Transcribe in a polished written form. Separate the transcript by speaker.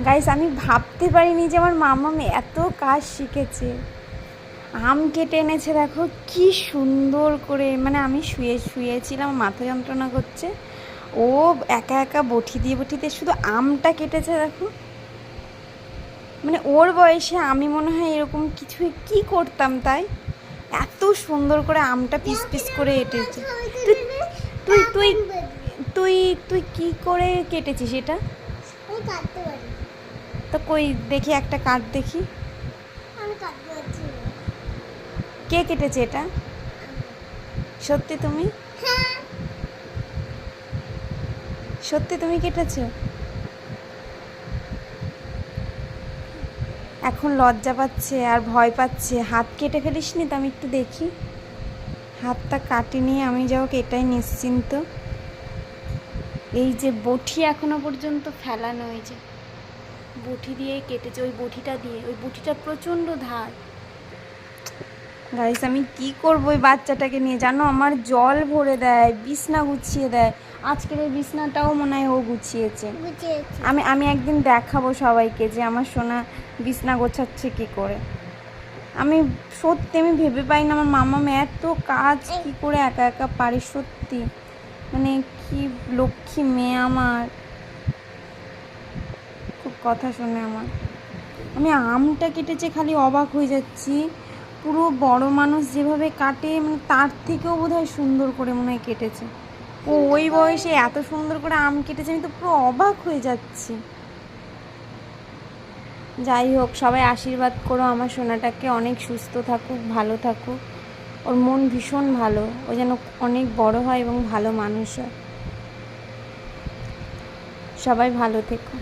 Speaker 1: Guys, আমি ভাবতে পারিনি যে আমার মামাম এত কাজ শিখেছে। আম কেটে এনেছে, দেখো কি সুন্দর করে। মানে আমি শুয়েছিলাম, মাথা যন্ত্রণা করছে, ও একা একা বটি দিয়ে শুধু আমটা কেটেছে। দেখো, মানে ওর বয়সে আমি মনে হয় এরকম কিছু কি করতাম, তাই এত সুন্দর করে আমটা পিস পিস করে কেটেছে। তুই তুই তুই তুই কি করে কেটেছিস এটা? তো কই দেখি, একটা কাট দেখি। কে কেটেছে এটা? সত্যি তুমি? সত্যি তুমি কেটেছো? এখন লজ্জা পাচ্ছে আর ভয় পাচ্ছে। হাত কেটে ফেলিসনি তো? আমি একটু দেখি। হাতটা কাটিনি আমি, যা হোক এটাই নিশ্চিন্ত। এই যে বটি এখনো পর্যন্ত ফেলানো, এই যে বটি দিয়ে কেটেছে, ওই বটিটা দিয়ে। ওই বটিটা প্রচণ্ড ধার। গাইস, আমি কি করবো ওই বাচ্চাটাকে নিয়ে? জানো, আমার জল ভরে দেয়, বিছনা গুছিয়ে দেয়। আজকের এই বিছনাটাও মনে হয় ও গুছিয়েছে। আমি আমি একদিন দেখাবো সবাইকে যে আমার সোনা বিছনা গোছাচ্ছে কি করে। আমি সত্যি আমি ভেবে পাই না আমার মামা এত কাজ কি করে একা একা পারে। সত্যি মানে কি লক্ষ্মী মেয়ে আমার, খুব কথা শোনে আমার। আমি আমটা কেটেছে খালি অবাক হয়ে যাচ্ছি। পুরো বড় মানুষ যেভাবে কাটে, মানে তার থেকেও বোধহয় সুন্দর করে মনে হয় কেটেছে। ও ওই বয়সে এত সুন্দর করে আম কেটেছে, আমি তো পুরো অবাক হয়ে যাচ্ছি। যাই হোক, সবাই আশীর্বাদ করো আমার সোনাটাকে অনেক সুস্থ থাকুক, ভালো থাকুক। ওর মন ভীষণ ভালো, ও যেন অনেক বড় হয় এবং ভালো মানুষ হয়। সবাই ভালো থেকো।